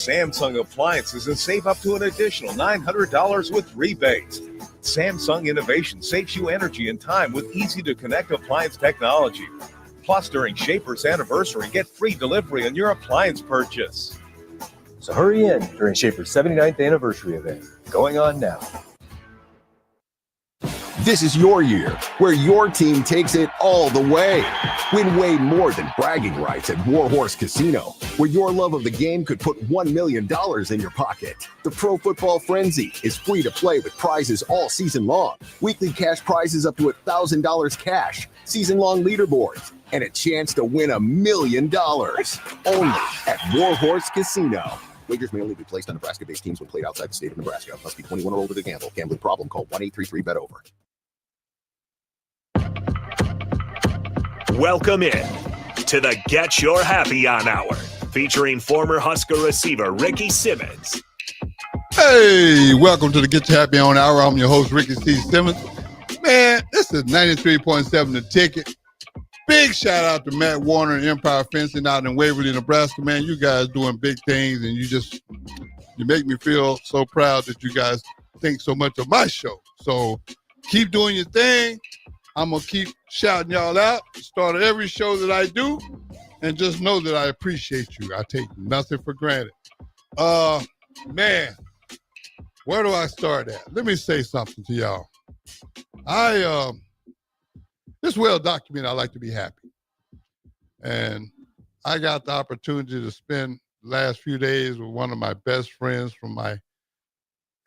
Samsung appliances and save up to an additional $900 with rebates. Samsung Innovation saves you energy and time with easy-to-connect appliance technology. Plus, during Shaper's anniversary, get free delivery on your appliance purchase. So hurry in during Shaper's 79th anniversary event, going on now. This is your year, where your team takes it all the way. Win way more than bragging rights at Warhorse Casino, where your love of the game could put $1 million in your pocket. The Pro Football Frenzy is free to play with prizes all season long. Weekly cash prizes up to $1,000 cash, season-long leaderboards, and a chance to win $1 million. Only at Warhorse Casino. Wagers may only be placed on Nebraska-based teams when played outside the state of Nebraska. Must be 21 or older to gamble. Gambling problem? Call 1-833-BET-OVER. Welcome in to the Get Your Happy On Hour, featuring former Husker receiver Ricky Simmons. Hey, welcome to the Get Your Happy On Hour. I'm your host, Ricky C. Simmons. Man, this is 93.7 The Ticket. Big shout out to Matt Warner and Empire Fencing out in Waverly, Nebraska. Man, you guys doing big things, and you make me feel so proud that you guys think so much of my show. So keep doing your thing. I'm going to keep shouting y'all out at the start of every show that I do, and just know that I appreciate you. I take nothing for granted. Man, where do I start at? Let me say something to y'all. It's well documented I like to be happy. And I got the opportunity to spend the last few days with one of my best friends from my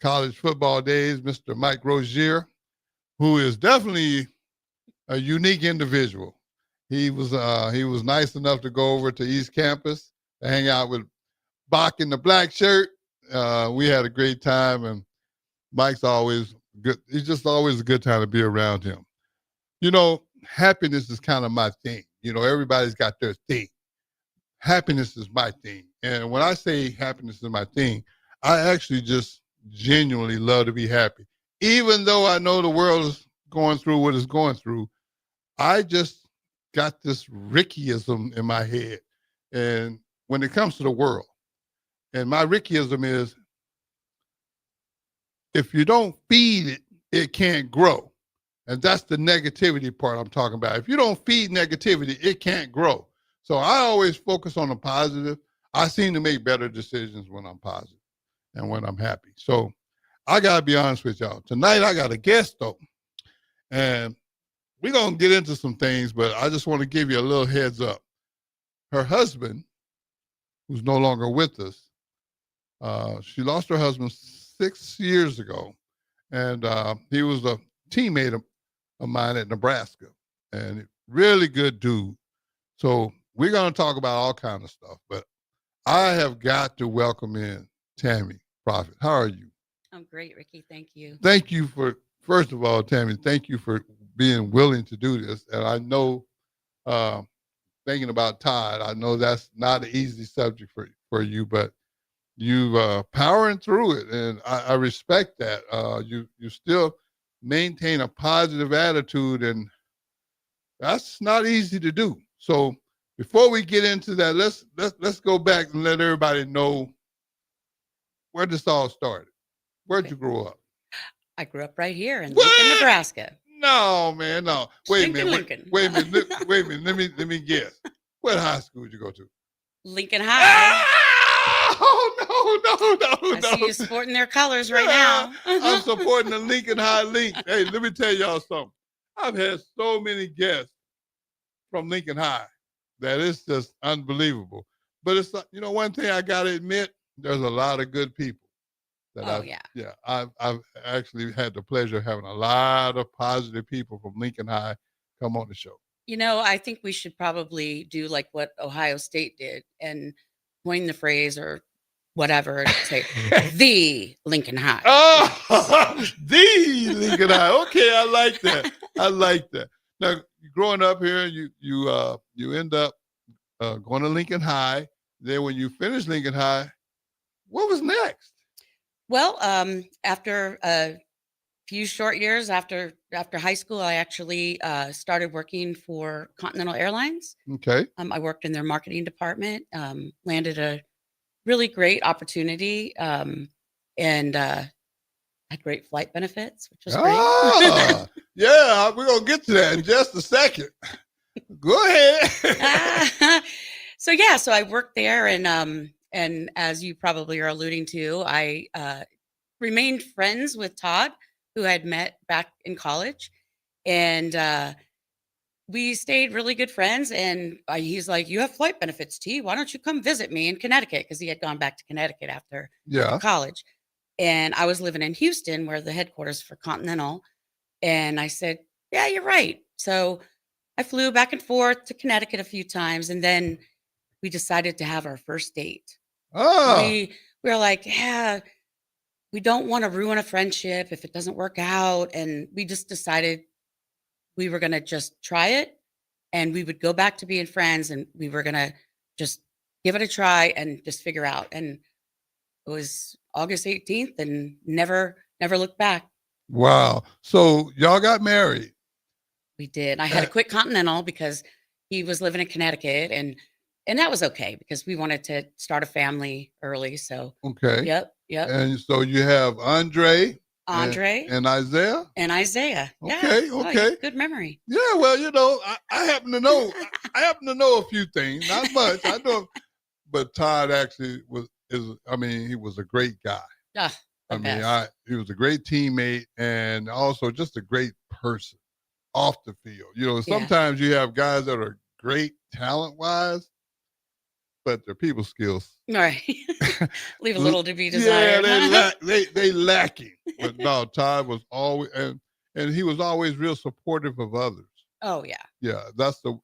college football days, Mr. Mike Rozier, who is definitely a unique individual. He was nice enough to go over to East Campus to hang out with Bach in the black shirt. We had a great time, and Mike's always good. It's just always a good time to be around him. You know, happiness is kind of my thing. You know, everybody's got their thing. Happiness is my thing. And when I say happiness is my thing, I actually just genuinely love to be happy. Even though I know the world is going through what it's going through, I just got this Rickyism in my head. And when it comes to the world, and my Rickyism is, if you don't feed it, it can't grow. And that's the negativity part I'm talking about. If you don't feed negativity, it can't grow. So I always focus on the positive. I seem to make better decisions when I'm positive and when I'm happy. So I got to be honest with y'all. Tonight I got a guest, though. And we're going to get into some things, but I just want to give you a little heads up. Her husband, who's no longer with us, she lost her husband 6 years ago. And he was a teammate of mine at Nebraska, and really good dude. So we're going to talk about all kinds of stuff, but I have got to welcome in Tammy Prophet. How are you? I'm great, Ricky. Thank you. Thank you for, first of all, Tammy, thank you for being willing to do this. And I know, thinking about Todd, I know that's not an easy subject for you, but you powering through it, and I respect that. You still maintain a positive attitude, and that's not easy to do. So before we get into that, let's go back and let everybody know where this all started. Where'd you grow up? I grew up right here in Lincoln, Nebraska. No, man, no. Wait a minute. Lincoln. Wait a minute. Wait a minute. Let me guess. What high school did you go to? Lincoln High. Oh, no. I see you sporting their colors right now. I'm supporting the Lincoln High Link. Hey, let me tell y'all something. I've had so many guests from Lincoln High that it's just unbelievable. But it's, one thing I got to admit, there's a lot of good people. I've actually had the pleasure of having a lot of positive people from Lincoln High come on the show. I think we should probably do like what Ohio State did and coin the phrase or whatever, say the Lincoln High. Oh, the Lincoln High. Okay, I like that. Now, growing up here, you end up going to Lincoln High. Then when you finish Lincoln High, what was next? Well, after a few short years after high school, I actually started working for Continental Airlines. Okay. I worked in their marketing department, landed a really great opportunity, and had great flight benefits, which was great. Ah, yeah, we're gonna get to that in just a second. Go ahead. So I worked there, and as you probably are alluding to, I remained friends with Todd, who I had met back in college, and we stayed really good friends. And he's like, "You have flight benefits, T. Why don't you come visit me in Connecticut?" Because he had gone back to Connecticut after Yeah. college, and I was living in Houston, where the headquarters for Continental. And I said, "Yeah, you're right." So I flew back and forth to Connecticut a few times, and then we decided to have our first date. Ah, We were like, "Yeah, we don't want to ruin a friendship if it doesn't work out," and we just decided we were going to just try it, and we would go back to being friends, and we were going to just give it a try and just figure out. And it was August 18th, and never looked back. wow. So y'all got married. We did. I had to Uh, quit Continental because he was living in Connecticut, and that was okay because we wanted to start a family early. So, Okay. yep. And so you have Andre Andre and Isaiah. and Isaiah. Yeah. Okay, Oh, okay. good memory. Yeah, well, I happen to know. I happen to know a few things, not much. I know, but Todd actually he was a great guy. Ah, the best. He was a great teammate and also just a great person off the field. Yeah. Sometimes you have guys that are great talent-wise, but their people skills. All right. Leave a little to be Yeah, desired. they lacking. But no, Todd was always and he was always real supportive of others. Oh, yeah. Yeah, that's the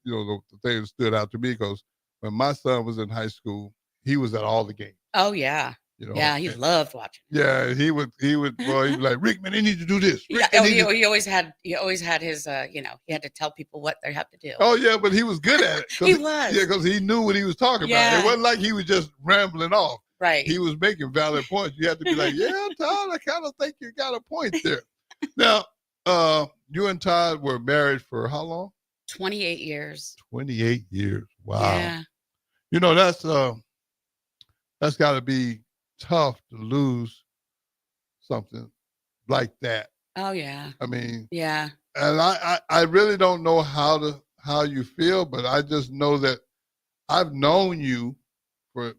thing that stood out to me because when my son was in high school, he was at all the games. Oh, yeah. Yeah, he loved watching. Yeah, he would well, he'd be like, Rick, man, they need to do this. Rick, Yeah. they need to-" He always had his he had to tell people what they have to do. Oh yeah, but he was good at it. He was. Yeah, because he knew what he was talking about. Yeah. It wasn't like he was just rambling off. Right. He was making valid points. You have to be like, yeah, Todd, I kind of think you got a point there. Now, you and Todd were married for how long? 28 years. 28 years. Wow. Yeah. That's got to be tough to lose something like that. Oh, yeah. I mean, Yeah. and I really don't know how you feel, but I just know that I've known you for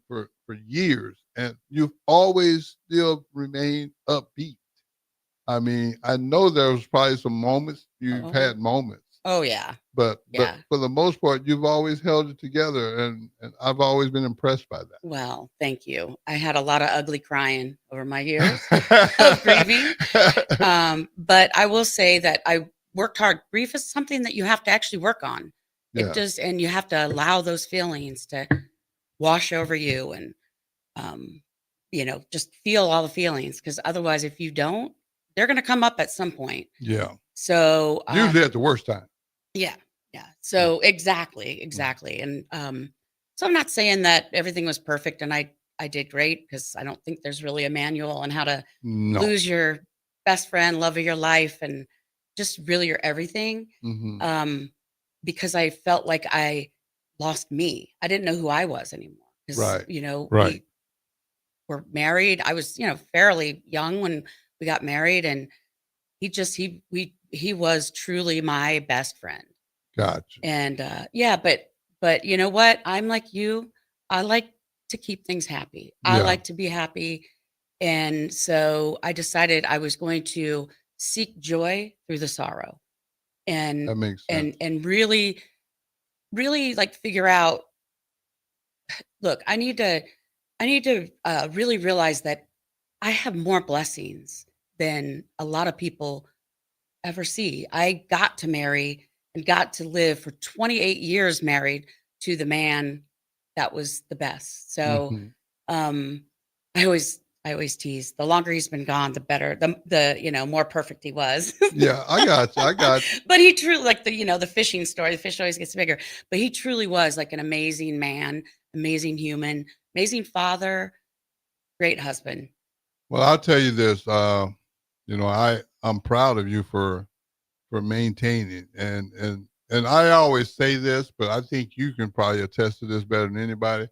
years, and you've always still remained upbeat. I mean, I know there was probably some moments you've had moments, Oh, yeah. but Yeah. for the most part, you've always held it together, and I've always been impressed by that. Well, thank you. I had a lot of ugly crying over my years of grieving. But I will say that I worked hard. Grief is something that you have to actually work on. Yeah. And you have to allow those feelings to wash over you and, just feel all the feelings. Because otherwise, if you don't, they're going to come up at some point. Yeah. So Usually at the worst time. yeah. So exactly. And so I'm not saying that everything was perfect and I did great because I don't think there's really a manual on how to No. lose your best friend, love of your life, and just really your everything. Mm-hmm. Because I felt like I lost me. I didn't know who I was anymore. Right. We were married. I was, fairly young when we got married, and he was truly my best friend. Gotcha. And but you know what? I'm like you. I like to keep things happy. I Yeah. like to be happy. And so I decided I was going to seek joy through the sorrow. And That makes sense. and really, really like figure out, look, I need to really realize that I have more blessings than a lot of people ever see. I got to marry and got to live for 28 years married to the man that was the best. So Mhm. I always tease, the longer he's been gone, the better, the more perfect he was. Yeah, I got you. But he truly, like the fishing story, the fish always gets bigger, but he truly was like an amazing man, amazing human, amazing father, great husband. Well, I'll tell you this. I'm proud of you for maintaining and I always say this, but I think you can probably attest to this better than anybody.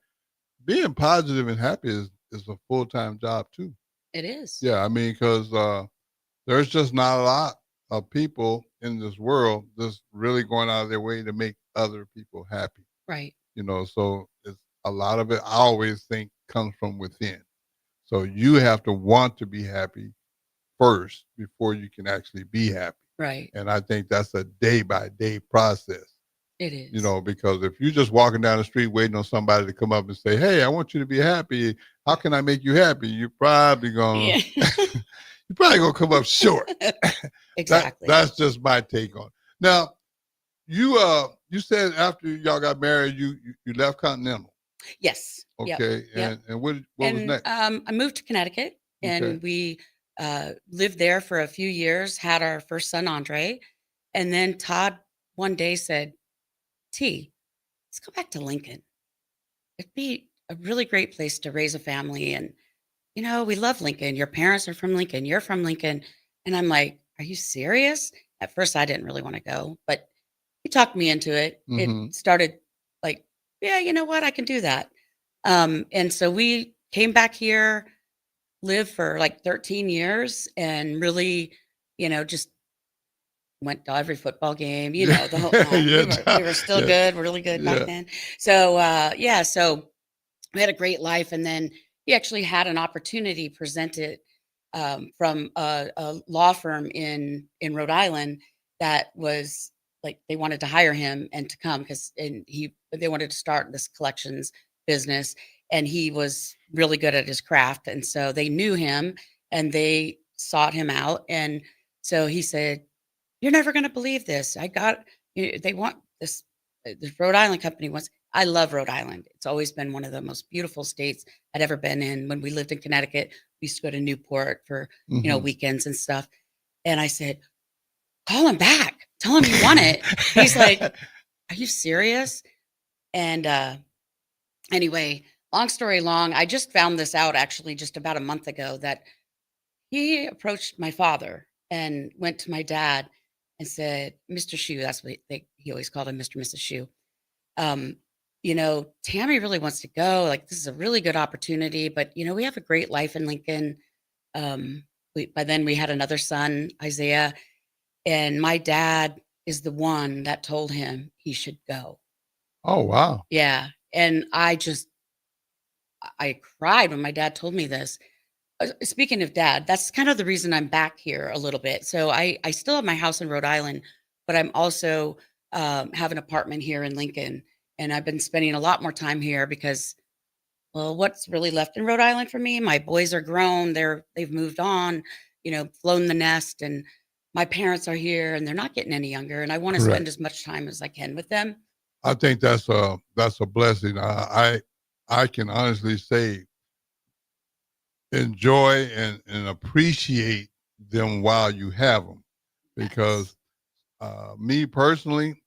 being positive and happy is a full-time job too. It is. Yeah, I mean, because there's just not a lot of people in this world that's really going out of their way to make other people happy. Right. So it's a lot of it. I always think comes from within. So you have to want to be happy first before you can actually be happy. Right. And I think that's a day by day process. It is. Because if you're just walking down the street waiting on somebody to come up and say, "Hey, I want you to be happy. How can I make you happy?" You're probably gonna you're probably gonna come up short. Exactly. That's just my take on it. Now, you said after y'all got married, you left Continental. Yes. Okay. Yep. And what was next? I moved to Connecticut, and we lived there for a few years, had our first son, Andre. And then Todd one day said, "T, let's go back to Lincoln. It'd be a really great place to raise a family. And, we love Lincoln. Your parents are from Lincoln. You're from Lincoln." And I'm like, "Are you serious?" At first, I didn't really want to go, but he talked me into it. It started like, yeah, you know what? I can do that. And so we came back here, lived for like 13 years, and really, just went to every football game, the whole time. We were still good, really good back then. So, so we had a great life. And then he actually had an opportunity presented from a law firm in Rhode Island that was like, they wanted to hire him and to come they wanted to start this collections business, and he was really good at his craft. And so they knew him and they sought him out. And so he said, "You're never going to believe this. They want this Rhode Island company wants." I love Rhode Island. It's always been one of the most beautiful states I'd ever been in. When we lived in Connecticut, we used to go to Newport for, weekends and stuff. And I said, "Call him back. Tell him you want it." He's like, "Are you serious?" And anyway, long story long, I just found this out actually just about a month ago, that he approached my father and went to my dad and said, "Mr. Shoe," that's what he always called him, Mr. and Mrs. Shoe. "Tammy really wants to go. Like, this is a really good opportunity, but we have a great life in Lincoln." By then we had another son, Isaiah, and my dad is the one that told him he should go. Oh, wow. Yeah. And I cried when my dad told me this. Speaking of dad, that's kind of the reason I'm back here a little bit. So I still have my house in Rhode Island, but I'm also have an apartment here in Lincoln. And I've been spending a lot more time here because, well, what's really left in Rhode Island for me? My boys are grown. They've moved on, flown the nest, and my parents are here and they're not getting any younger. And I want to spend as much time as I can with them. I think that's a blessing. I can honestly say, enjoy and appreciate them while you have them, because me personally,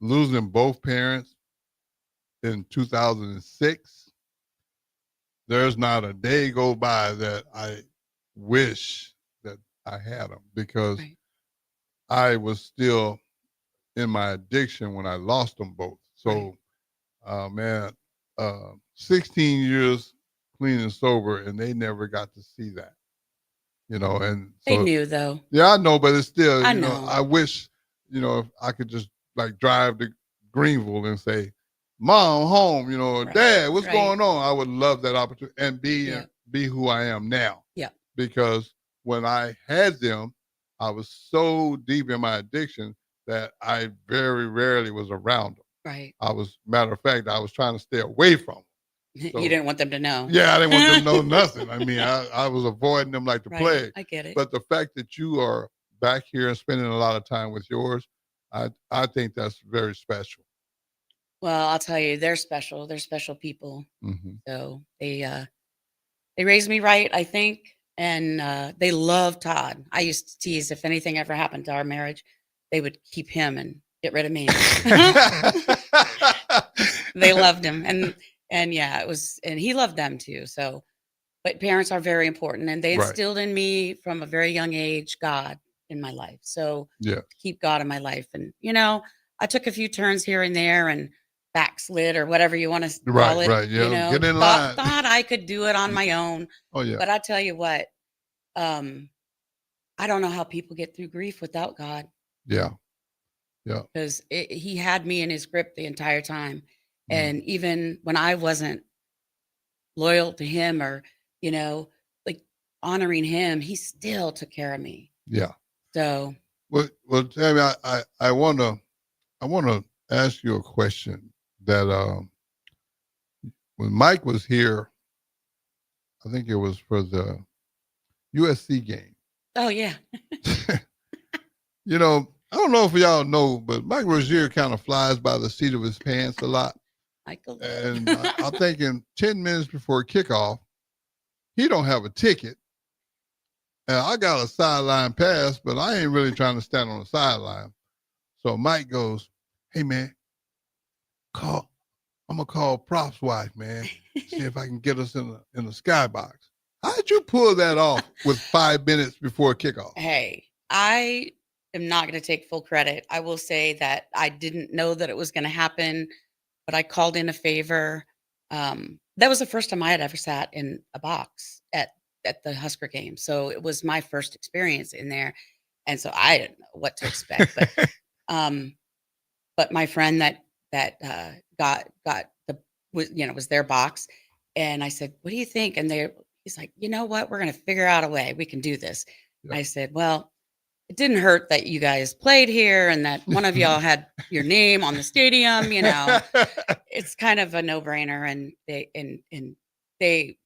losing both parents in 2006, there's not a day go by that I wish that I had them, because I was still in my addiction when I lost them both. So, 16 years clean and sober, and they never got to see that, and so, They knew though. Yeah, I know, but it's still, I know. I wish, if I could just like drive to Greenville and say, "Mom, home," "Dad, what's going on?" I would love that opportunity and be who I am now. Yeah. Because when I had them, I was so deep in my addiction that I very rarely was around them. Right. Matter of fact, I was trying to stay away from them. So, you didn't want them to know. Yeah, I didn't want them to know nothing. I mean, I was avoiding them like the plague. I get it. But the fact that you are back here and spending a lot of time with yours, I think that's very special. Well, I'll tell you, they're special. They're special people. Mm-hmm. So they raised me right, I think. And they love Todd. I used to tease, if anything ever happened to our marriage, they would keep him and get rid of me. They loved him. And yeah, it was, and he loved them too. So, but parents are very important, and they instilled in me from a very young age, God in my life. So keep God in my life. And, I took a few turns here and there, and backslid or whatever you want to call Right, it. right. You know, Get in line. thought I could do it on my own. Oh, yeah. But I tell you what, I don't know how people get through grief without God, Yeah. Yeah. because he had me in his grip the entire time. Mm. And even when I wasn't loyal to him or, like honoring him, he still took care of me. Yeah. So, Well, Tammy, I want to ask you a question that when Mike was here, I think it was for the USC game. oh yeah. I don't know if y'all know, but Mike Rozier kind of flies by the seat of his pants a lot. Michael. And I'm thinking 10 minutes before kickoff, he don't have a ticket. And I got a sideline pass, but I ain't really trying to stand on the sideline. So Mike goes, "Hey man, I'm gonna call Prop's wife, man. See if I can get us in the skybox." How did you pull that off with 5 minutes before kickoff? Hey, I am not going to take full credit. I will say that I didn't know that it was going to happen, but I called in a favor. That was the first time I had ever sat in a box at the Husker game. So it was my first experience in there. And so I didn't know what to expect. But my friend that got the was their box, and I said, "What do you think?" And he's like, "You know what? We're going to figure out a way. We can do this." Yeah. I said, "Well, it didn't hurt that you guys played here and that one of y'all had your name on the stadium. It's kind of a no-brainer." And they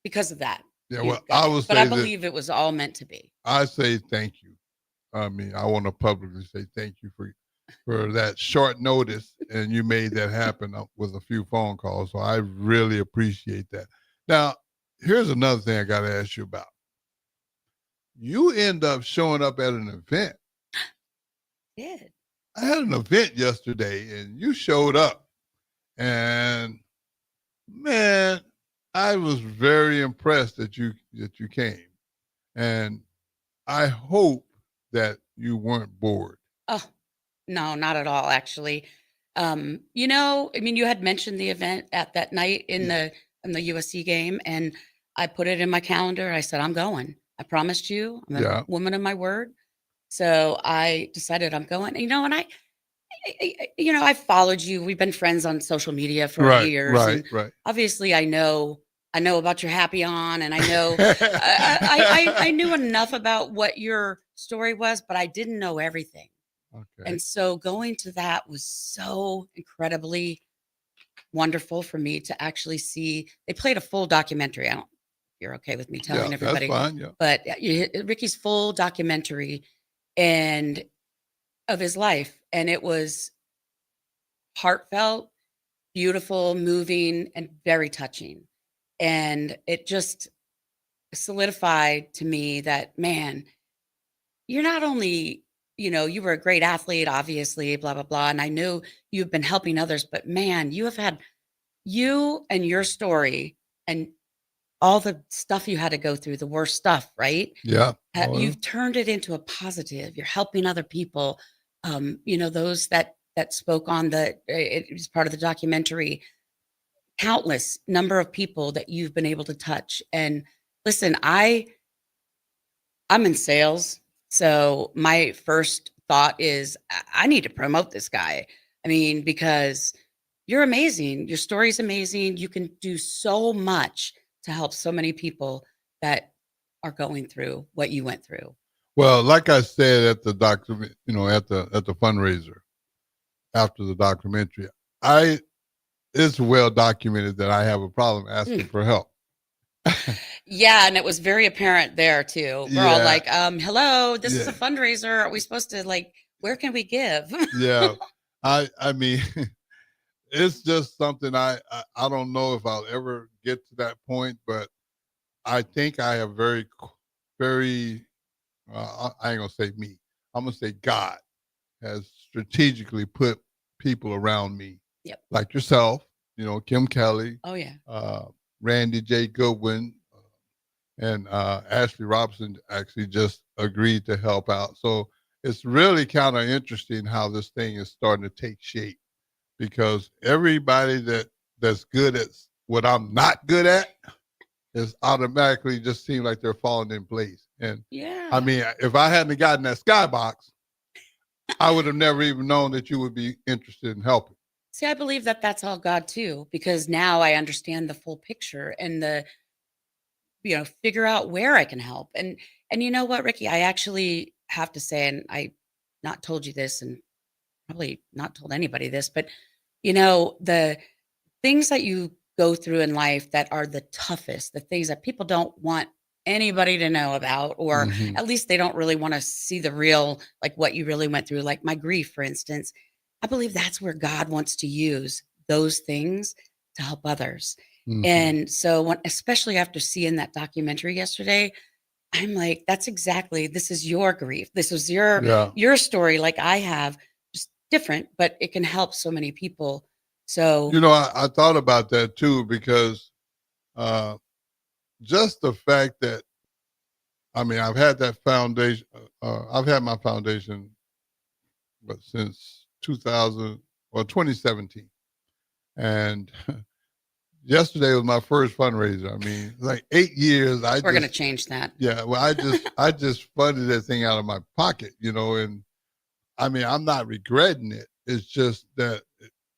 because of that. Yeah, well, I believe it was all meant to be. I say thank you. I mean, I want to publicly say thank you for that short notice, and you made that happen with a few phone calls. So I really appreciate that. Now, here's another thing I got to ask you about. You end up showing up at an event. Did. I had an event yesterday, and you showed up. And, man, I was very impressed that you came. And I hope that you weren't bored. Oh, no, not at all, actually. You had mentioned the event at that night in the USC game, and I put it in my calendar. I said, "I'm going. I promised you. I'm a woman of my word." So I decided I'm going. And I followed you. We've been friends on social media for years. Right. Obviously, I know about your Happy On, and I know I knew enough about what your story was, but I didn't know everything. Okay. And so going to that was so incredibly wonderful for me to actually see. They played a full documentary. I don't know if you're okay with me telling everybody. That's fine, yeah. But Ricky's full documentary and of his life. And it was heartfelt, beautiful, moving, and very touching. And it just solidified to me that, man, you're not only, you were a great athlete, obviously, blah, blah, blah. And I know you've been helping others, but man, you and your story and all the stuff you had to go through, the worst stuff, right? Yeah. You've turned it into a positive. You're helping other people. Those that spoke on it was part of the documentary, countless number of people that you've been able to touch. And listen, I'm in sales. So my first thought is I need to promote this guy. I mean, because you're amazing. Your story's amazing. You can do so much to help so many people that are going through what you went through. Well, like I said at the document, at the fundraiser after the documentary, it's well documented that I have a problem asking for help. Yeah, and it was very apparent there too. We're all like, hello, this is a fundraiser. Are we supposed to where can we give? Yeah. I mean, it's just something I don't know if I'll ever get to that point, but I think I have very, very, I ain't gonna say me. I'm gonna say God has strategically put people around me, like yourself, Kim Kelly. Oh yeah. Randy J. Goodwin and Ashley Robinson actually just agreed to help out. So it's really kind of interesting how this thing is starting to take shape, because everybody that's good at what I'm not good at is automatically just seem like they're falling in place. And Yeah. I mean, if I hadn't gotten that skybox, I would have never even known that you would be interested in helping. See, I believe that that's all God too, because now I understand the full picture and figure out where I can help. And you know what, Ricky, I actually have to say, and I not told you this and probably not told anybody this, but the things that you go through in life that are the toughest, the things that people don't want anybody to know about, or Mhm. at least they don't really want to see the real, like what you really went through, like my grief, for instance. I believe that's where God wants to use those things to help others. Mhm. And so especially after seeing that documentary yesterday, I'm like, that's exactly, this is your grief. This is Yeah. your story, like I have, just different, but it can help so many people. So I thought about that too, because just the fact that, I mean, I've had that foundation, I've had my foundation, but since 2017. And yesterday was my first fundraiser. I mean, like 8 years. we're going to change that. Yeah. Well, I just funded that thing out of my pocket, and I mean, I'm not regretting it. It's just that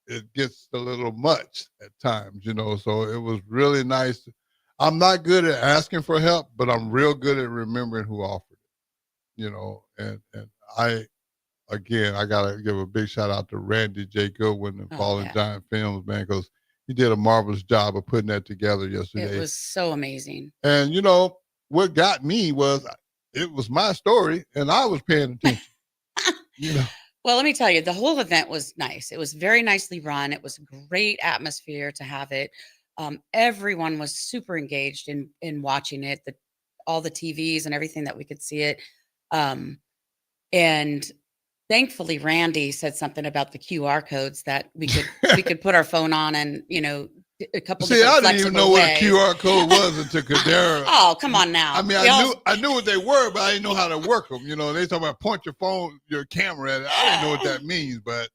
it gets a little much at times, so it was really nice. I'm not good at asking for help, but I'm real good at remembering who offered it, and I got to give a big shout out to Randy J. Goodwin and Fallen Giant Films, man, because he did a marvelous job of putting that together yesterday. It was so amazing. And, what got me was it was my story and I was paying attention. Well, let me tell you, the whole event was nice. It was very nicely run. It was a great atmosphere to have it. Everyone was super engaged in watching it, all the TVs and everything that we could see it. And thankfully, Randy said something about the QR codes that we could put our phone on and, a couple. See, I didn't even know what a QR code was until Kadera. Oh, come on now. I mean, I knew what they were, but I didn't know how to work them. They talk about point your camera at it. I didn't know what that means, but.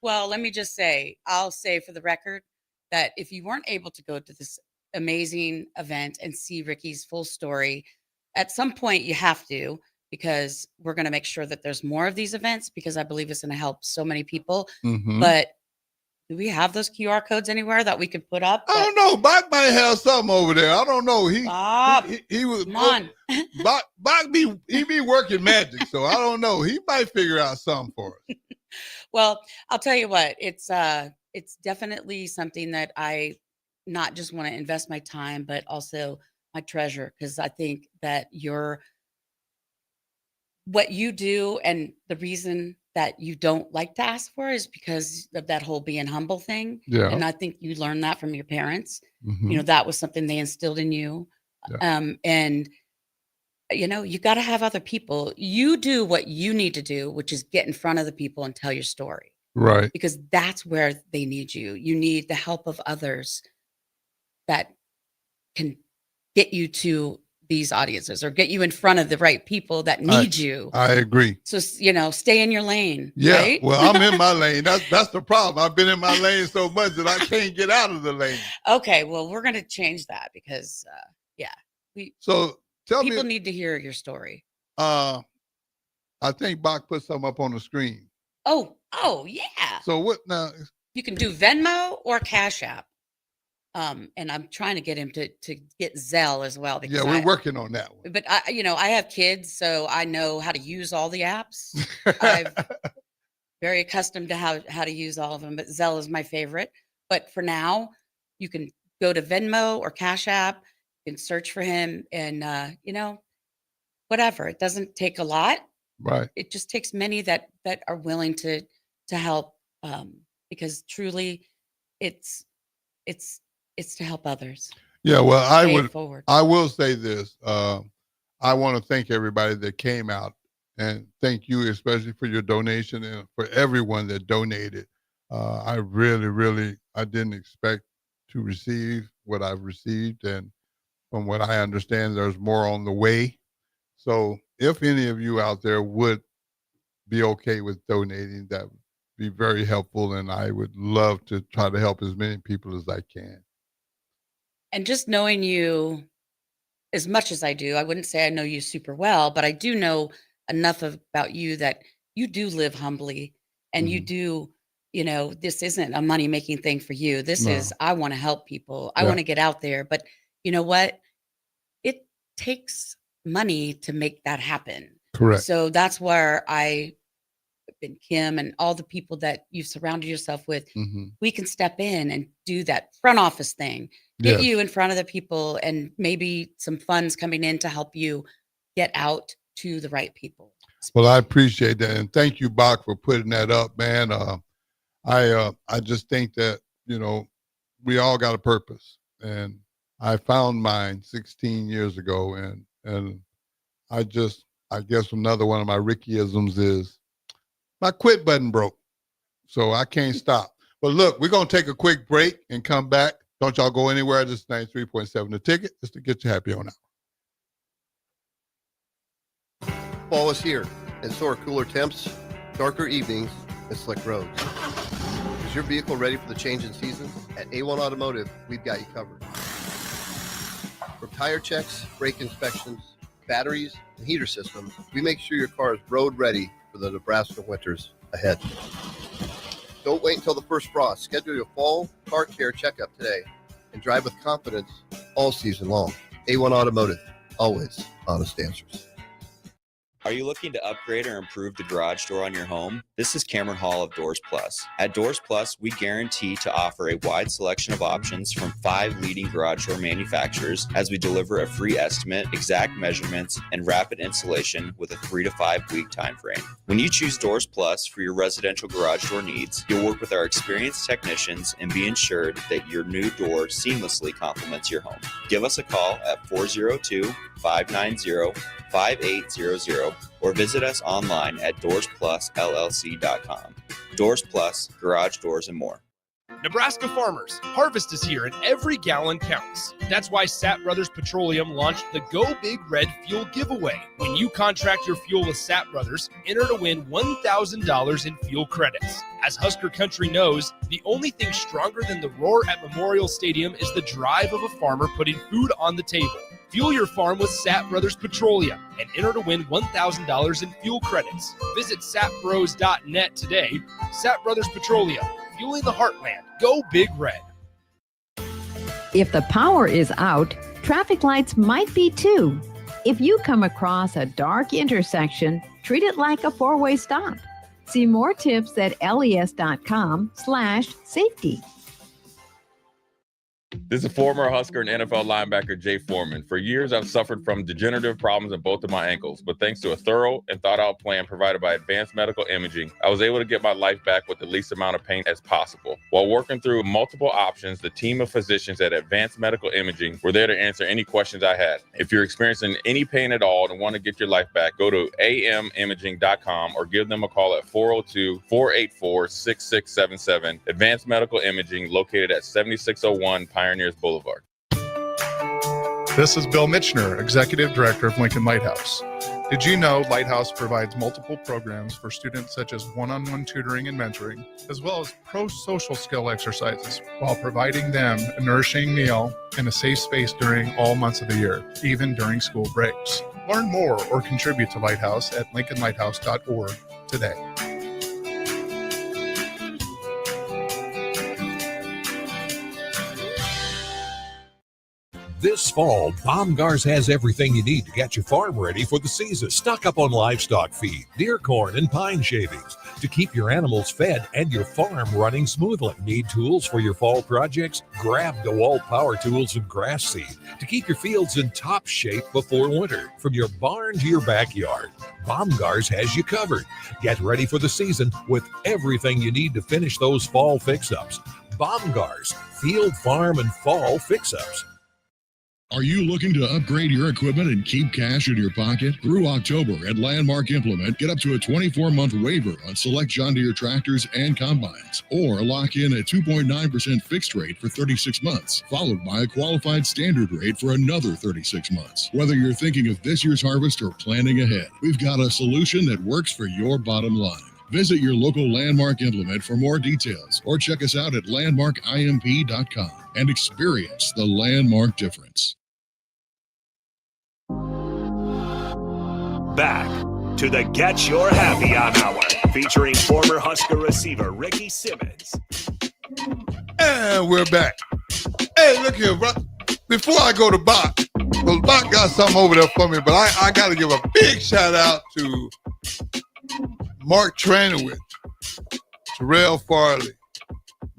Well, let me just say, I'll say for the record that if you weren't able to go to this amazing event and see Ricky's full story, at some point you have to, because we're going to make sure that there's more of these events, because I believe it's going to help so many people. Mm-hmm. But do we have those QR codes anywhere that we could put up? I don't know. Bach might have something over there. I don't know. He was. Come on. Bach be working magic, so I don't know. He might figure out something for us. Well, I'll tell you what. It's definitely something that I not just want to invest my time, but also my treasure, because I think that what you do, and the reason that you don't like to ask for is because of that whole being humble thing. Yeah. And I think you learned that from your parents. Mm-hmm. That was something they instilled in you. Yeah. And you got to have other people. You do what you need to do, which is get in front of the people and tell your story. Right. Because that's where they need you. You need the help of others that can get you to these audiences or get you in front of the right people that need you. I agree. So, stay in your lane. Yeah. Right? Well, I'm in my lane. That's the problem. I've been in my lane so much that I can't get out of the lane. Okay. Well, we're going to change that because, so tell me. People need to hear your story. I think Bach put something up on the screen. Oh, yeah. So what now? You can do Venmo or Cash App. And I'm trying to get him to get Zelle as well. Yeah, we're working on that one. But I have kids, so I know how to use all the apps. I'm very accustomed to how to use all of them, but Zelle is my favorite. But for now, you can go to Venmo or Cash App. You can search for him, and whatever. It doesn't take a lot. Right. It just takes many that are willing to help, because truly, it's to help others. Yeah, well, I will say this. I want to thank everybody that came out, and thank you especially for your donation and for everyone that donated. I really, I didn't expect to receive what I've received, and from what I understand, there's more on the way. So if any of you out there would be okay with donating, that be very helpful, and I would love to try to help as many people as I can. And just knowing you as much as I do, I wouldn't say I know you super well, but I do know enough about you that you do live humbly, and you do, this isn't a money making thing for you. This is, I want to help people. I want to get out there. But you know what? It takes money to make that happen. Correct. So that's where and Kim and all the people that you've surrounded yourself with, we can step in and do that front office thing, get you in front of the people, and maybe some funds coming in to help you get out to the right people. Well, I appreciate that. And thank you, Bach, for putting that up, man. I just think that, we all got a purpose, and I found mine 16 years ago. And I guess another one of my Rickyisms is my quit button broke, so I can't stop. But look, we're going to take a quick break and come back. Don't y'all go anywhere. This is 93.7 The Ticket, just to get you happy on out. Fall is here, and so are cooler temps, darker evenings, and slick roads. Is your vehicle ready for the change in season? At A1 Automotive, we've got you covered. From tire checks, brake inspections, batteries, and heater systems, we make sure your car is road ready for the Nebraska winters ahead. Don't wait until the first frost. Schedule your fall car care checkup today and drive with confidence all season long. A1 Automotive, always honest answers. Are you looking to upgrade or improve the garage door on your home? This is Cameron Hall of Doors Plus. At Doors Plus, we guarantee to offer a wide selection of options from 5 leading garage door manufacturers as we deliver a free estimate, exact measurements, and rapid installation with a 3 to 5 week time frame. When you choose Doors Plus for your residential garage door needs, you'll work with our experienced technicians and be ensured that your new door seamlessly complements your home. Give us a call at 402-590-5800 or visit us online at DoorsPlusLLC.com. Doors Plus, garage doors, and more. Nebraska farmers, harvest is here and every gallon counts. That's why Sapp Brothers Petroleum launched the Go Big Red Fuel Giveaway. When you contract your fuel with Sapp Brothers, enter to win $1,000 in fuel credits. As Husker Country knows, the only thing stronger than the roar at Memorial Stadium is the drive of a farmer putting food on the table. Fuel your farm with Sapp Brothers Petroleum and enter to win $1,000 in fuel credits. Visit sapbros.net today. Sapp Brothers Petroleum, fueling the heartland. Go Big Red. If the power is out, traffic lights might be too. If you come across a dark intersection, treat it like a 4-way stop. See more tips at les.com/safety. This is former Husker and NFL linebacker Jay Foreman. For years, I've suffered from degenerative problems in both of my ankles, but thanks to a thorough and thought-out plan provided by Advanced Medical Imaging, I was able to get my life back with the least amount of pain as possible. While working through multiple options, the team of physicians at Advanced Medical Imaging were there to answer any questions I had. If you're experiencing any pain at all and want to get your life back, go to amimaging.com or give them a call at 402-484-6677. Advanced Medical Imaging, located at 7601 Pioneers Boulevard. This is Bill Mitchner, Executive Director of Lincoln Lighthouse. Did you know Lighthouse provides multiple programs for students such as one-on-one tutoring and mentoring, as well as pro-social skill exercises, while providing them a nourishing meal and a safe space during all months of the year, even during school breaks. Learn more or contribute to Lighthouse at lincolnlighthouse.org today. This fall, Baumgars has everything you need to get your farm ready for the season. Stock up on livestock feed, deer corn, and pine shavings to keep your animals fed and your farm running smoothly. Need tools for your fall projects? Grab DeWalt power tools and grass seed to keep your fields in top shape before winter. From your barn to your backyard, Baumgars has you covered. Get ready for the season with everything you need to finish those fall fix-ups. Baumgars, field, farm, and fall fix-ups. Are you looking to upgrade your equipment and keep cash in your pocket? Through October at Landmark Implement, get up to a 24-month waiver on select John Deere tractors and combines, or lock in a 2.9% fixed rate for 36 months, followed by a qualified standard rate for another 36 months. Whether you're thinking of this year's harvest or planning ahead, we've got a solution that works for your bottom line. Visit your local Landmark Implement for more details or check us out at landmarkimp.com and experience the Landmark difference. Back to the Get Your Happy On Hour, featuring former Husker receiver Ricky Simmons. And we're back. Hey, look here, bro. Before I go to Bach, well, Bach got something over there for me, but I got to give a big shout out to Mark Tranowich, Terrell Farley,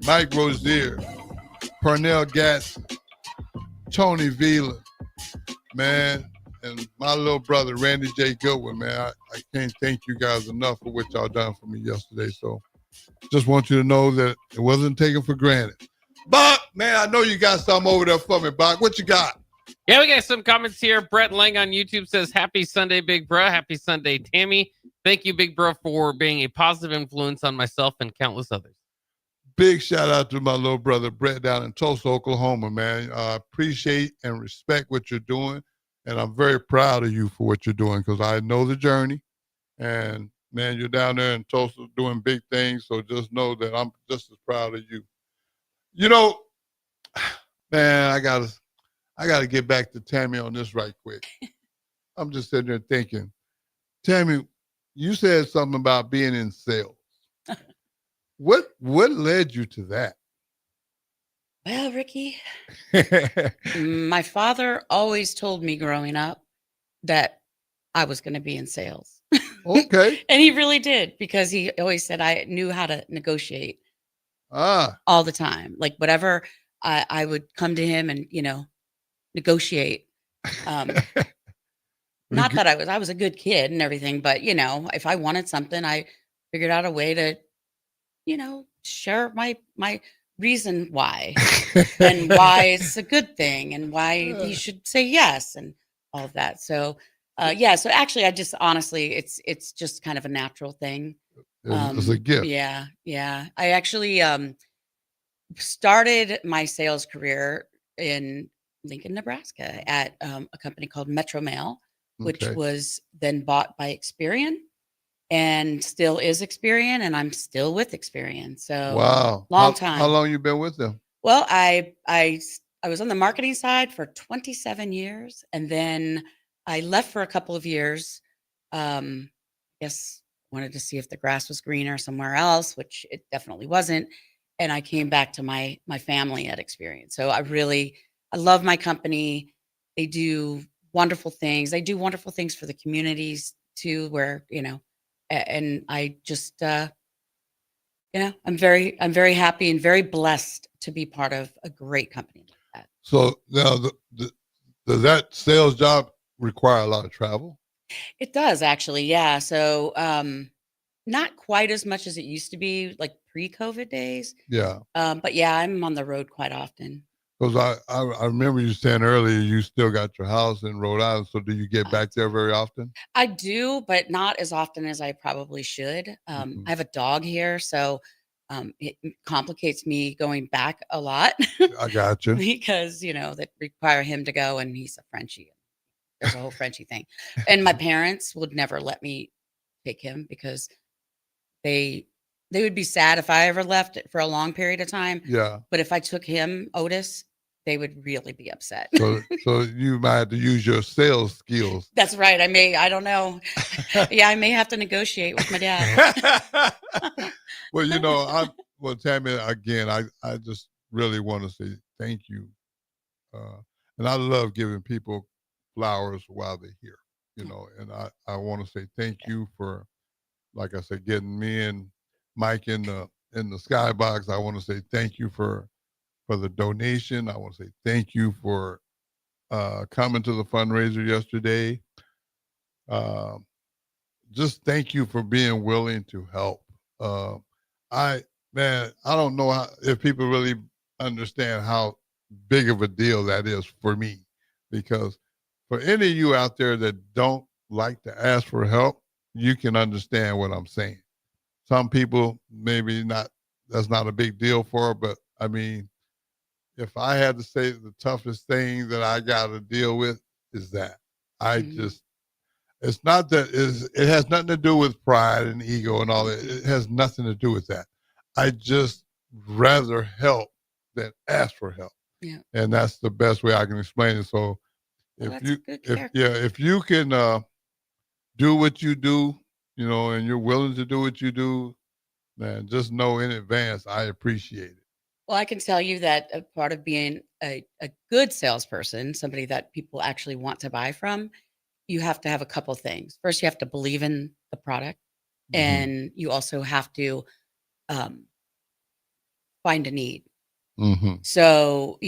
Mike Rozier, Parnell Gatson, Tony Vila, man, and my little brother, Randy J. Goodwin, man. I can't thank you guys enough for what y'all done for me yesterday. So just want you to know that it wasn't taken for granted. Bob, man, I know you got something over there for me, Bob. What you got? Yeah, we got some comments here. Brett Lang on YouTube says, happy Sunday, Big Bro. Happy Sunday, Tammy. Thank you, Big Bro, for being a positive influence on myself and countless others. Big shout out to my little brother, Brett, down in Tulsa, Oklahoma, man. I appreciate and respect what you're doing, and I'm very proud of you for what you're doing because I know the journey. And, man, you're down there in Tulsa doing big things, so just know that I'm just as proud of you. You know, man, I gotta get back to Tammy on this right quick. I'm just sitting there thinking, Tammy, you said something about being in sales. What led you to that? Well, Ricky, my father always told me growing up that I was going to be in sales. Okay. And he really did, because he always said I knew how to negotiate all the time. Like whatever I would come to him and, negotiate. Not that I was a good kid and everything, but if I wanted something, I figured out a way to, share my reason why and why it's a good thing and why he should say yes and all of that. So, so actually I just honestly, it's just kind of a natural thing. It's a gift. Yeah. Yeah. I actually, started my sales career in Lincoln, Nebraska at a company called Metro Mail, which was then bought by Experian and still is Experian, and I'm still with Experian. So wow, long time. How long you been with them? Well, I was on the marketing side for 27 years, and then I left for a couple of years. Guess wanted to see if the grass was greener somewhere else, which it definitely wasn't. And I came back to my family at Experian. So I love my company. They do wonderful things. They do wonderful things for the communities too, where, and I just, I'm very happy and very blessed to be part of a great company like that. So now, does that sales job require a lot of travel? It does, actually. Yeah. So, not quite as much as it used to be, like pre-COVID days. Yeah. But yeah, I'm on the road quite often. Because I remember you saying earlier you still got your house in Rhode Island. So do you get back there very often? I do, but not as often as I probably should. I have a dog here, so it complicates me going back a lot. I got you. Because, that require him to go, and he's a Frenchie. There's a whole Frenchie thing. And my parents would never let me take him because they would be sad if I ever left it for a long period of time. Yeah. But if I took him, Otis, they would really be upset. So you might have to use your sales skills. That's right. I don't know. Yeah, I may have to negotiate with my dad. Well, Tammy, again, I just really want to say thank you. And I love giving people flowers while they're here, and I want to say thank you for, like I said, getting me and Mike in the skybox. I want to say thank you for the donation. I want to say thank you for coming to the fundraiser yesterday. Just thank you for being willing to help. I don't know if people really understand how big of a deal that is for me, because for any of you out there that don't like to ask for help, you can understand what I'm saying. Some people maybe not, that's not a big deal for, but I mean, if I had to say the toughest thing that I got to deal with is that It's not that it has nothing to do with pride and ego and all that. It has nothing to do with that. I just rather help than ask for help. Yeah. And that's the best way I can explain it. So Well, if that's you good if character. yeah, if you can do what you do, and you're willing to do what you do, man, just know in advance I appreciate it. Well, I can tell you that a part of being a good salesperson, somebody that people actually want to buy from, you have to have a couple things. First, you have to believe in the product, and you also have to um, find a need. Mm-hmm. So,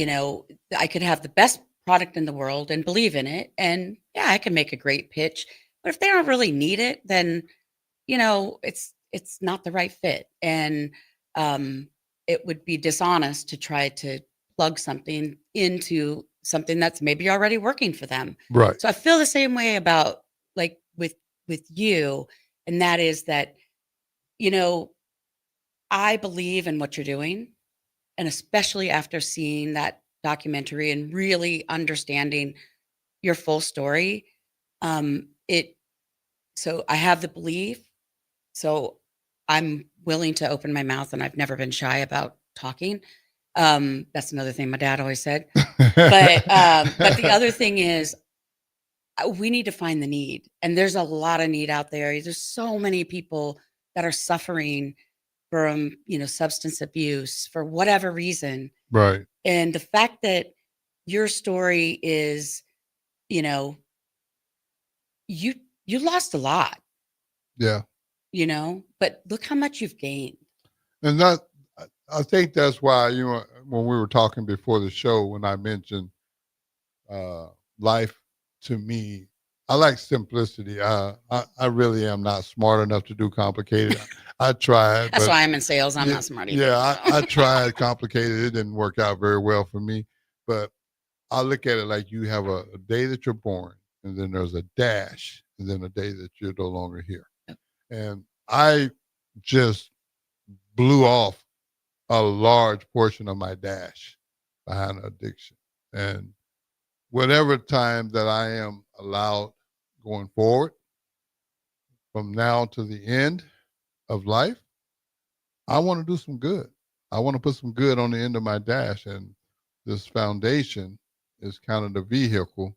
I could have the best product in the world and believe in it. And yeah, I can make a great pitch. But if they don't really need it, then, it's not the right fit. And it would be dishonest to try to plug something into something that's maybe already working for them. Right. So I feel the same way about like with you. And that is that, I believe in what you're doing. And especially after seeing that documentary and really understanding your full story, it so I have the belief. So I'm willing to open my mouth, and I've never been shy about talking. That's another thing my dad always said. But the other thing is, we need to find the need, and there's a lot of need out there. There's so many people that are suffering from substance abuse for whatever reason. Right. And the fact that your story is, you know, you lost a lot, Yeah. but look how much you've gained. And I think that's why, when we were talking before the show, when I mentioned life to me, I like simplicity. I really am not smart enough to do complicated. I tried. That's but why I'm in sales. I'm not smart either. Yeah, so. I tried complicated. It didn't work out very well for me. But I look at it like you have a day that you're born, and then there's a dash, and then a day that you're no longer here. And I just blew off a large portion of my dash behind addiction. And whatever time that I am allowed going forward, from now to the end of life, I want to do some good. I want to put some good on the end of my dash. And this foundation is kind of the vehicle.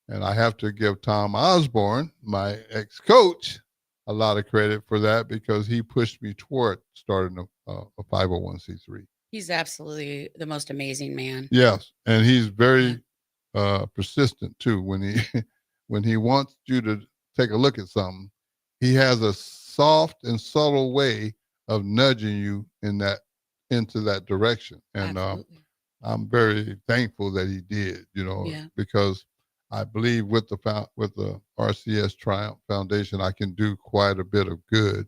And I have to give Tom Osborne, my ex-coach, a lot of credit for that, because he pushed me toward starting a 501c3. He's absolutely the most amazing man. Yes, and he's very persistent too. When he wants you to take a look at something, he has a soft and subtle way of nudging you into that direction. And I'm very thankful that he did. Because I believe with the RCS Triumph Foundation, I can do quite a bit of good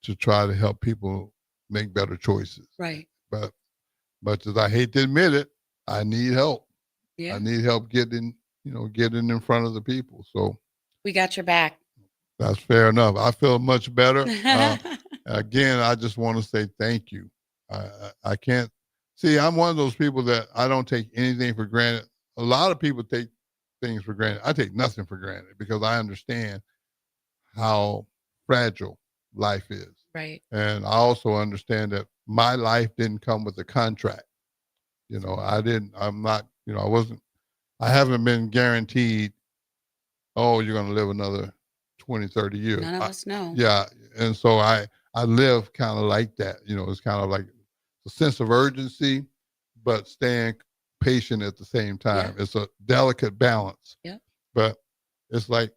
to try to help people make better choices. Right. But much as I hate to admit it, I need help. Yeah. I need help getting in front of the people. So we got your back. That's fair enough. I feel much better. Again, I just want to say thank you. I can't see. I'm one of those people that I don't take anything for granted. A lot of people take things for granted. I take nothing for granted because I understand how fragile life is. Right. And I also understand that my life didn't come with a contract. I haven't been guaranteed, oh, you're going to live another 20, 30 years. None of us know. Yeah. And so I live kind of like that. It's kind of like a sense of urgency, but staying patient at the same time. Yeah. It's a delicate balance. Yeah. But it's like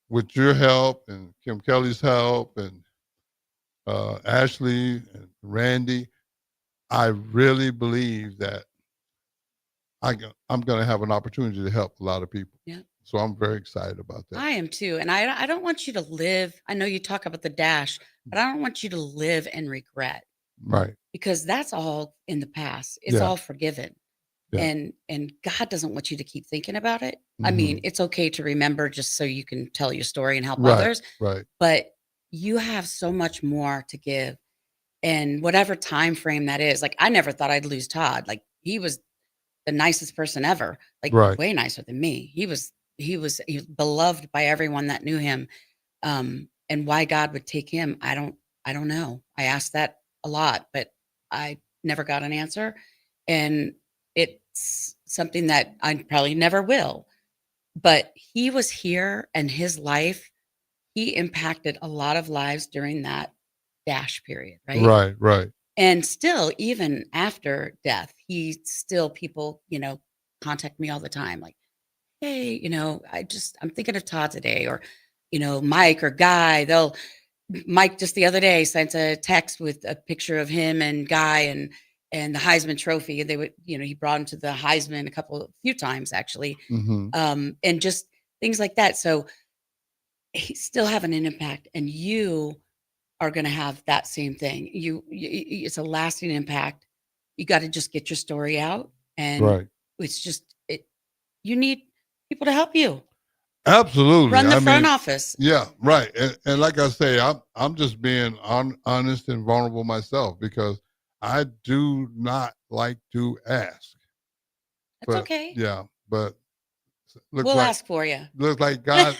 with your help and Kim Kelly's help and Ashley and Randy, I really believe that I'm going to have an opportunity to help a lot of people. Yeah. So I'm very excited about that. I am too. And I don't want you to live. I know you talk about the dash, but I don't want you to live in regret. Right. Because that's all in the past. It's all forgiven. Yeah. And God doesn't want you to keep thinking about it. Mm-hmm. I mean, it's okay to remember just so you can tell your story and help others. Right. But you have so much more to give. And whatever time frame that is, like I never thought I'd lose Todd. Like he was the nicest person ever, like way nicer than me. He was he was beloved by everyone that knew him. And why God would take him, I don't know. I asked that a lot, but I never got an answer. And it's something that I probably never will. But he was here, and his life, he impacted a lot of lives during that dash period, right? Right. And still, even after death, people, contact me all the time, like, hey, I'm thinking of Todd today, or, Mike or Guy. Mike just the other day sent a text with a picture of him and Guy and the Heisman Trophy. And they would, he brought him to the Heisman a few times actually, Mm-hmm. and just things like that. So he's still having an impact, and you are going to have that same thing. It's a lasting impact. You got to just get your story out, and Right. it's just you need people to help you. Absolutely. Run the front office. Yeah, right. And like I say, I'm just being honest and vulnerable myself, because I do not like to ask. That's okay. Yeah, but We'll ask for you. Looks like God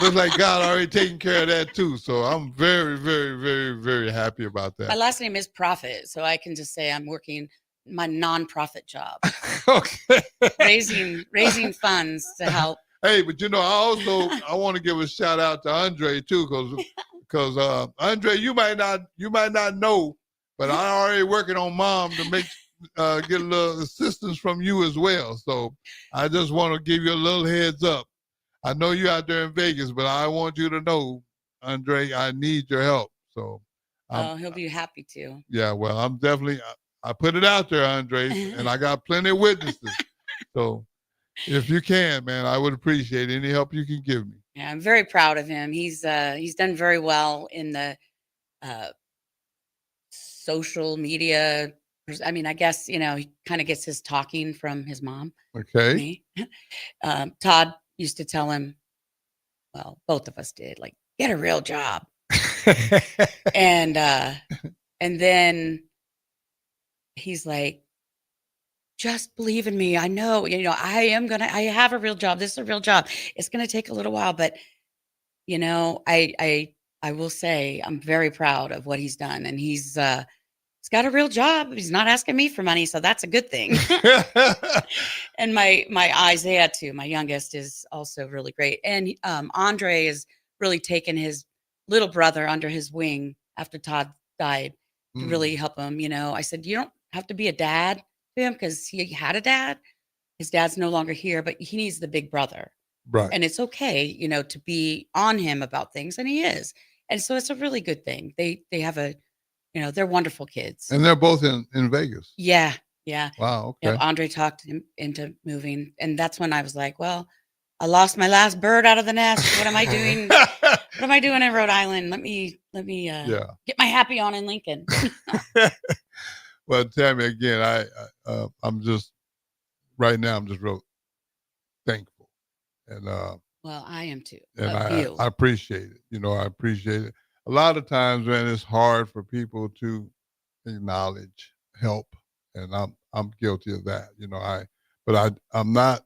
already taking care of that too. So I'm very, very, very, very happy about that. My last name is Profit, so I can just say I'm working my nonprofit job. Okay. raising funds to help. Hey, but I want to give a shout out to Andre too, because Andre, you might not know, but I'm already working on Mom to get a little assistance from you as well. So I just want to give you a little heads up. I know you're out there in Vegas, but I want you to know, Andre, I need your help. So he'll be happy to. Yeah, well, I'm definitely, I put it out there, Andre, and I got plenty of witnesses. So if you can, man, I would appreciate any help you can give me. Yeah, I'm very proud of him. He's done very well in the social media. I mean, I guess, he kind of gets his talking from his mom. Okay. Me. Todd used to tell him, well, both of us did, like, get a real job. And then he's like, just believe in me. I know, I have a real job. This is a real job. It's going to take a little while, but I will say I'm very proud of what he's done, and he's got a real job. He's not asking me for money, so that's a good thing. And my Isaiah too, my youngest, is also really great. And Andre has really taken his little brother under his wing after Todd died to really help him. I said, you don't have to be a dad to him, because he had a dad. His dad's no longer here, but he needs the big brother. Right. And it's okay, to be on him about things, and he is. And so it's a really good thing. They have they're wonderful kids. And they're both in Vegas. Yeah. Wow. Okay. Andre talked him into moving, and that's when I was like, well, I lost my last bird out of the nest. What am I doing? What am I doing in Rhode Island? Let me get my happy on in Lincoln. Well, Tammy, again, I'm just right now. I'm just real thankful, and well, I am too. And I appreciate it. I appreciate it. A lot of times, man, it's hard for people to acknowledge help, and I'm guilty of that. I'm not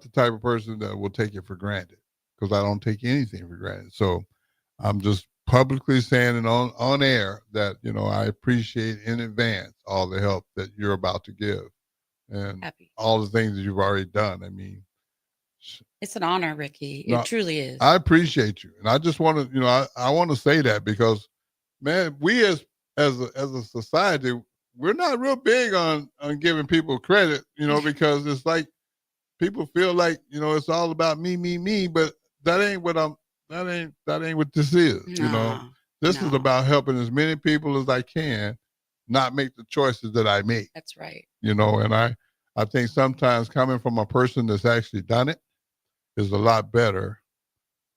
the type of person that will take it for granted, because I don't take anything for granted. So I'm just publicly saying it on air that, I appreciate in advance all the help that you're about to give, and all the things that you've already done. I mean, it's an honor, Ricky. It truly is. I appreciate you. And I just want to, I want to say that, because, man, we as a society, we're not real big on giving people credit, because it's like people feel like, it's all about me, but that ain't what this is. This is about helping as many people as I can not make the choices that I make. That's right. And I think sometimes coming from a person that's actually done it is a lot better,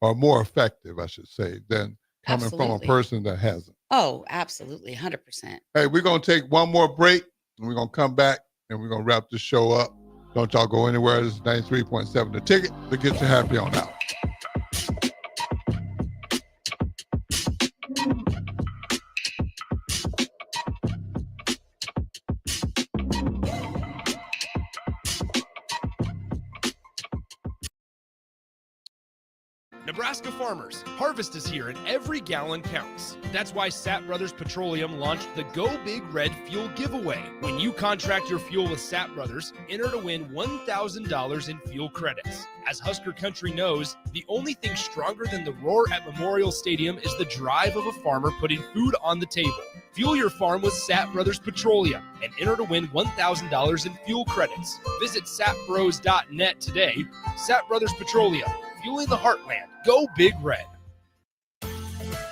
or more effective, I should say, than coming from a person that hasn't. Oh, absolutely. 100%. Hey, we're going to take one more break, and we're going to come back, and we're going to wrap this show up. Don't y'all go anywhere. This is 93.7 The Ticket to get you happy on out. Nebraska farmers, harvest is here and every gallon counts. That's why Sat Brothers Petroleum launched the Go Big Red Fuel Giveaway. When you contract your fuel with Sat Brothers, enter to win $1,000 in fuel credits. As Husker Country knows, the only thing stronger than the roar at Memorial Stadium is the drive of a farmer putting food on the table. Fuel your farm with Sat Brothers Petroleum and enter to win $1,000 in fuel credits. Visit satbros.net today. Sat Brothers Petroleum, fueling the heartland. Go Big Red.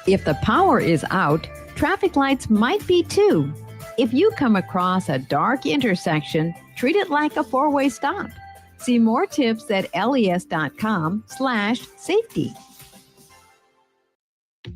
If the power is out, traffic lights might be too. If you come across a dark intersection, treat it like a four-way stop. See more tips at les.com/safety.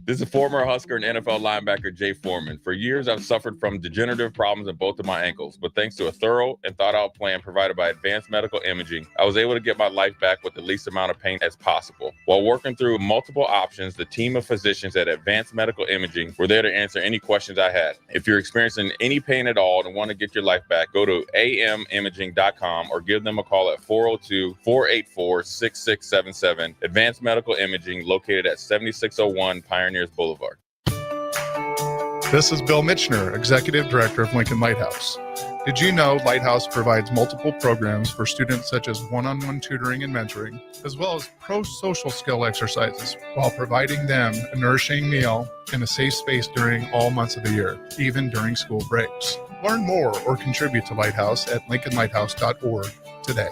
This is former Husker and NFL linebacker Jay Foreman. For years, I've suffered from degenerative problems in both of my ankles, but thanks to a thorough and thought-out plan provided by Advanced Medical Imaging, I was able to get my life back with the least amount of pain as possible. While working through multiple options, the team of physicians at Advanced Medical Imaging were there to answer any questions I had. If you're experiencing any pain at all and want to get your life back, go to amimaging.com or give them a call at 402-484-6677. Advanced Medical Imaging, located at 7601 Pioneers Boulevard. This is Bill Mitchner, Executive Director of Lincoln Lighthouse. Did you know Lighthouse provides multiple programs for students such as one-on-one tutoring and mentoring, as well as pro-social skill exercises, while providing them a nourishing meal and a safe space during all months of the year, even during school breaks? Learn more or contribute to Lighthouse at lincolnlighthouse.org today.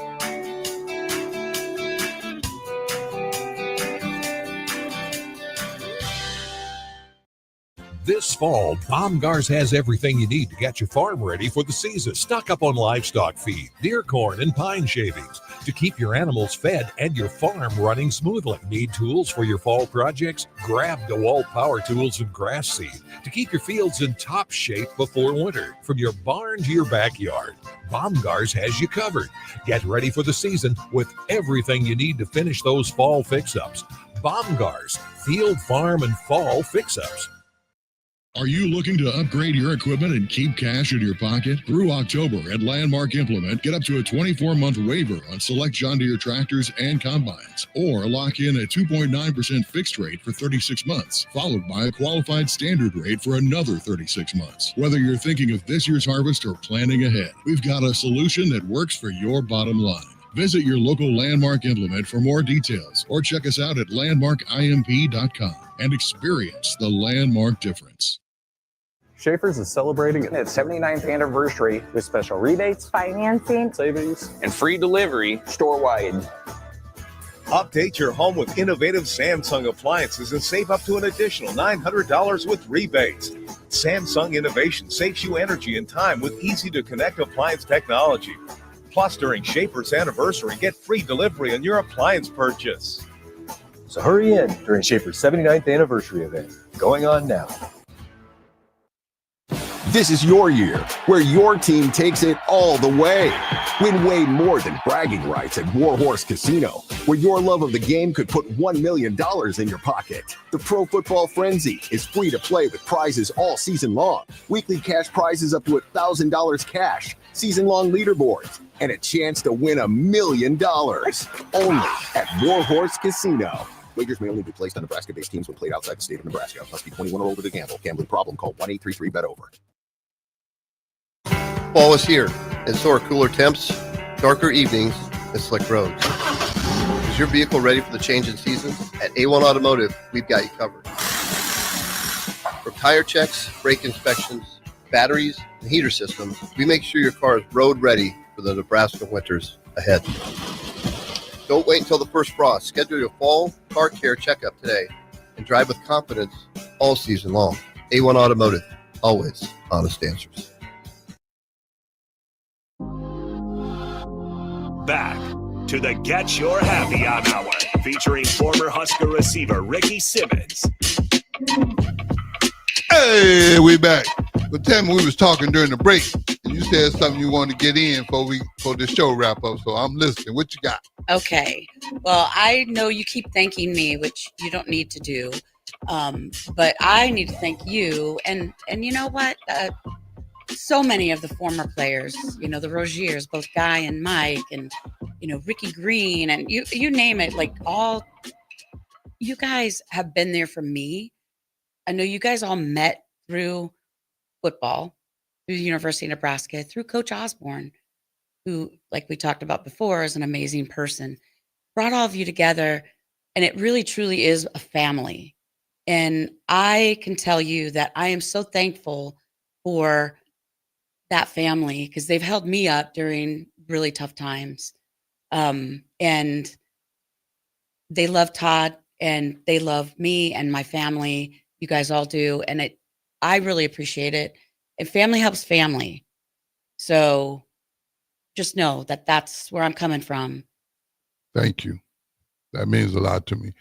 This fall, Baumgars has everything you need to get your farm ready for the season. Stock up on livestock feed, deer corn, and pine shavings to keep your animals fed and your farm running smoothly. Need tools for your fall projects? Grab DeWalt power tools and grass seed to keep your fields in top shape before winter. From your barn to your backyard, Baumgars has you covered. Get ready for the season with everything you need to finish those fall fix-ups. Baumgars, field, farm, and fall fix-ups. Are you looking to upgrade your equipment and keep cash in your pocket? Through October at Landmark Implement, get up to a 24-month waiver on select John Deere tractors and combines, or lock in a 2.9% fixed rate for 36 months, followed by a qualified standard rate for another 36 months. Whether you're thinking of this year's harvest or planning ahead, we've got a solution that works for your bottom line. Visit your local Landmark Implement for more details, or check us out at landmarkimp.com and experience the Landmark difference. Schaefer's is celebrating its 79th anniversary with special rebates, financing, savings, and free delivery store-wide. Update your home with innovative Samsung appliances and save up to an additional $900 with rebates. Samsung Innovation saves you energy and time with easy-to-connect appliance technology. Plus, during Schaefer's anniversary, get free delivery on your appliance purchase. So hurry in during Schaefer's 79th anniversary event, going on now. This is your year, where your team takes it all the way. Win way more than bragging rights at Warhorse Casino, where your love of the game could put $1 million in your pocket. The Pro Football Frenzy is free to play with prizes all season long. Weekly cash prizes up to $1,000 cash, season-long leaderboards, and a chance to win $1 million. Only at Warhorse Casino. Wagers may only be placed on Nebraska-based teams when played outside the state of Nebraska. Must be 21 or older to gamble. Gambling problem? Call 1-833-BET-OVER. Fall is here, and so are cooler temps, darker evenings, and slick roads. Is your vehicle ready for the change in season? At A1 Automotive, we've got you covered. From tire checks, brake inspections, batteries, and heater systems, we make sure your car is road ready for the Nebraska winters ahead. Don't wait until the first frost. Schedule your fall car care checkup today and drive with confidence all season long. A1 Automotive, always honest answers. Back to the Get Your Happy On Hour, featuring former Husker receiver Ricky Simmons. Hey, we back. But tell me, we was talking during the break, and you said something you wanted to get in before this show wrap up. So I'm listening. What you got? Okay. Well, I know you keep thanking me, which you don't need to do. But I need to thank you. And you know what? So many of the former players, the Roziers, both Guy and Mike, and Ricky Green, and you name it, like all you guys have been there for me. I know you guys all met through football, through the University of Nebraska, through Coach Osborne, who, like we talked about before, is an amazing person. Brought all of you together, and it really truly is a family. And I can tell you that I am so thankful for that family because they've held me up during really tough times. And they love Todd and they love me and my family. You guys all do. And I really appreciate it. And family helps family. So just know that that's where I'm coming from. Thank you. That means a lot to me.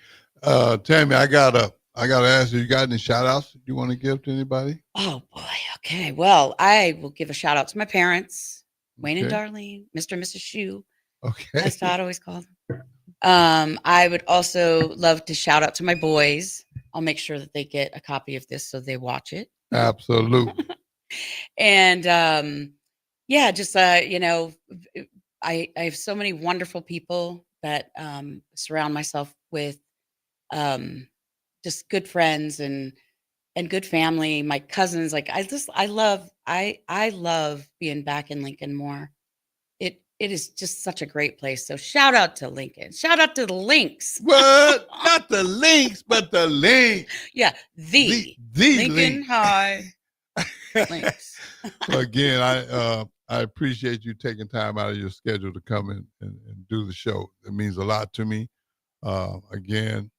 Tammy, I gotta ask you got any shout outs you want to give to anybody? Oh boy. Okay. Well, I will give a shout out to my parents, Wayne and Okay. Darlene, Mr. and Mrs. Shue, Okay. as Todd always called them. I would also love to shout out to my boys. I'll make sure that they get a copy of this so they watch it. Absolutely. And yeah, just you know, I have so many wonderful people that surround myself with, just good friends and good family. My cousins, like I love being back in Lincoln more. It is just such a great place. So shout out to Lincoln. Shout out to the Lynx. What? Not the Lynx, but the Lynx. Yeah, the Lincoln Lincoln High Lynx. So again, I appreciate you taking time out of your schedule to come in and do the show. It means a lot to me. Again,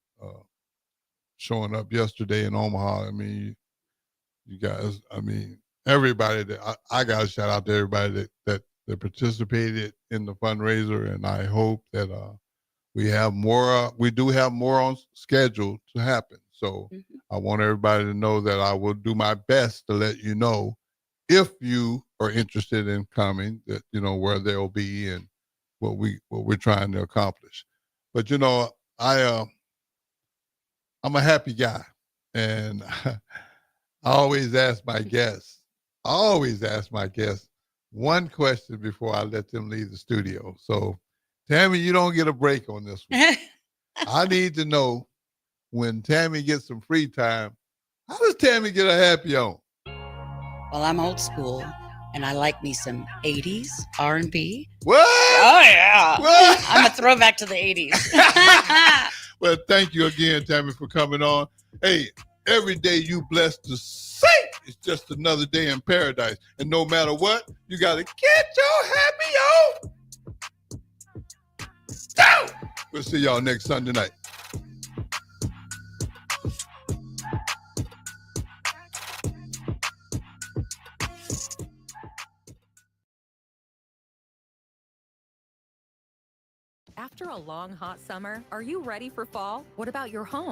showing up yesterday in Omaha. I mean, you guys. I mean, everybody that I got to shout out to everybody that participated in the fundraiser, and I hope that we have more. We do have more on schedule to happen. So I want everybody to know that I will do my best to let you know if you are interested in coming, that you know where they'll be and what we're trying to accomplish. But you know, I'm a happy guy, and I always ask my guests one question before I let them leave the studio. So, Tammy, you don't get a break on this one. I need to know, when Tammy gets some free time, how does Tammy get a happy on? Well, I'm old school, and I like me some 80s R&B. What? Oh, yeah. What? I'm a throwback to the 80s. Well, thank you again, Tammy, for coming on. Hey, every day you blessed to sing is just another day in paradise. And no matter what, you got to get your happy on. Stop! We'll see y'all next Sunday night. After a long, hot summer, are you ready for fall? What about your home?